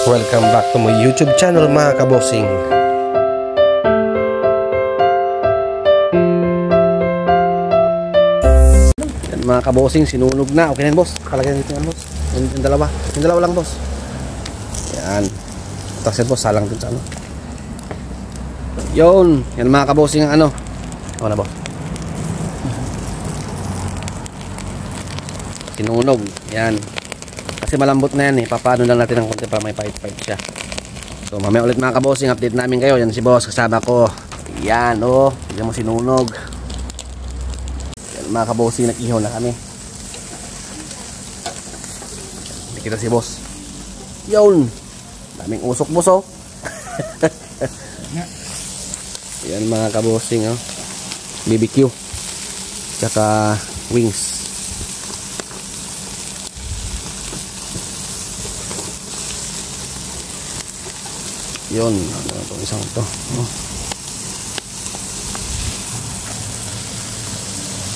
Welcome back to my YouTube channel mga kabosing. Yan mga kabosing, sinunog na. Okay na yan boss, palagyan dito yan boss. Yung dalawa lang boss. Yan. Tapos yan boss, salang dun sa ano. Yun, yan mga kabosing ang ano. Ako na boss. Sinunog, yan. Kasi malambot na yan eh. Papaano lang natin ng konti para may fight siya. So mamaya ulit mga kabosing, update namin kayo. Yan si boss, kasama ko. Yan oh, yan mo sinunog. Yan mga kabosing, nag-ihaw na kami. Nakita si boss. Yun, daming usok boss oh. Yan mga kabosing oh. BBQ tsaka wings. Yun, ano itong isang ito.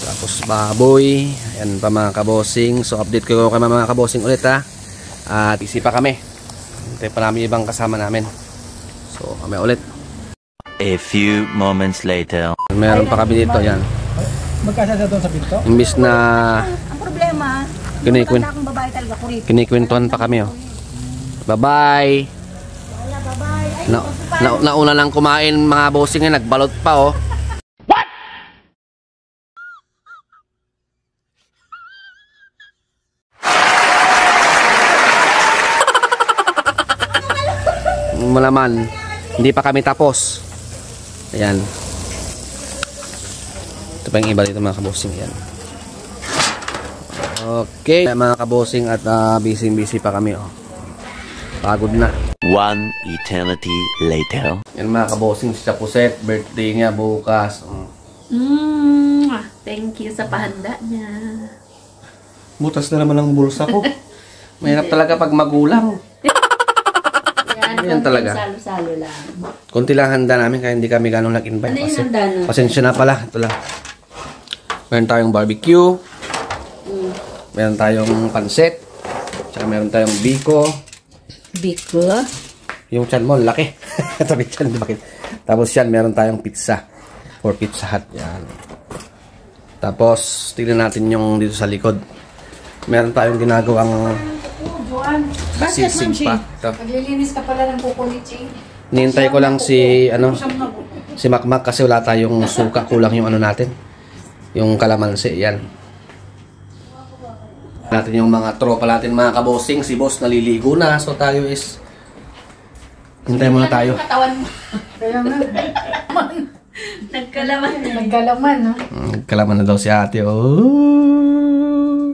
Tapos baboy. Ayan pa mga kabosing. So update ko kay mga kabosing ulit ha. At isi pa kami. Hintay pa namin ibang kasama namin. So kami ulit. A few moments later. Meron pa kami dito. Yan. Magkasasa doon sa pinto? Imbis na ang problema, kinikwentuhan pa kami oh. Bye-bye. Nauna lang kumain mga bossing, nagbalot pa oh. What? Malaman, hindi pa kami tapos. Ayan. Ito pa yung iba dito mga kabosing. Yan. Okay mga kabosing, at busy pa kami oh. Pagod na. One eternity later. Yan mga kabosing, si Chapuset, birthday niya bukas. Thank you sa pahanda niya. Butas na naman ang bulsa ko. Mahirap talaga pag magulang. Yan talaga. Salo-salo lang. Konti lang handa namin kaya hindi kami ganong nag-invite. Ano yung handa na? Pasensya na pala. Ito lang. Meron tayong barbecue. Meron tayong pansit. Tsaka meron tayong biko. Biko? Yung chan mo, laki. Tabi chan, bakit? Tapos yan, meron tayong pizza. For Pizza Hut. Yan. Tapos, tignan natin yung dito sa likod. Meron tayong ginagawang sisig pa. Ito. Maglilinis ka pala ng kuko ni Ching. Nihintay ko lang si Makmak kasi wala tayong suka, kulang yung ano natin, yung kalamansi. Yan natin yung mga tropa natin mga kabosing. Si boss naliligo na, so tayo is hintay muna tayo. Nagkalaman no? Nagkalaman na daw si ate oh.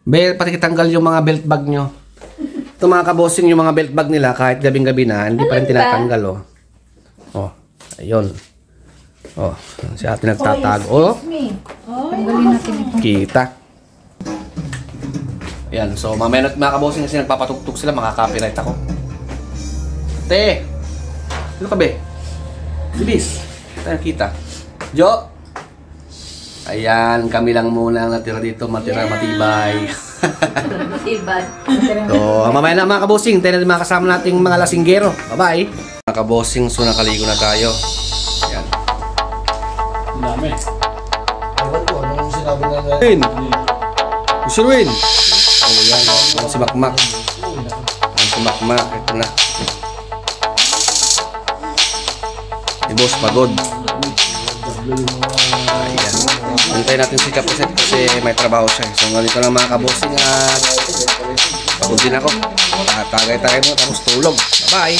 Pati kitanggal yung mga belt bag nyo. Ito mga kabosing, yung mga belt bag nila kahit gabing-gabi na, hindi pa rin tinatanggal oh. Oh, ayun. Oh, si ate nagtatago. Oh, kita. Yan, so mamaya mga kabosing kasi nagpapatugtog sila, makaka-copyright ako. Te! Ano ka be? Bilis! Tayo kita. Jo! Ayan, kami lang muna ang natira dito, matira matibay. Matibay. So, mamaya na mga kabosing, tayo natin mga kasama nating mga lasinggero. Bye-bye! Mga kabosing, so nakaligo na tayo. Ayan. Dami. Ewan ko, anong sinabi na Win! Gusto Win! Oh, yan. Ang si Makmak. Ang si Makmak. Ito na. Si boss pagod. Ayan. Hintay natin si Chapuset kasi may trabaho siya. So, ganito lang mga kabosing at pagod din ako. Tagay-tagay mo tapos tulog. Bye-bye!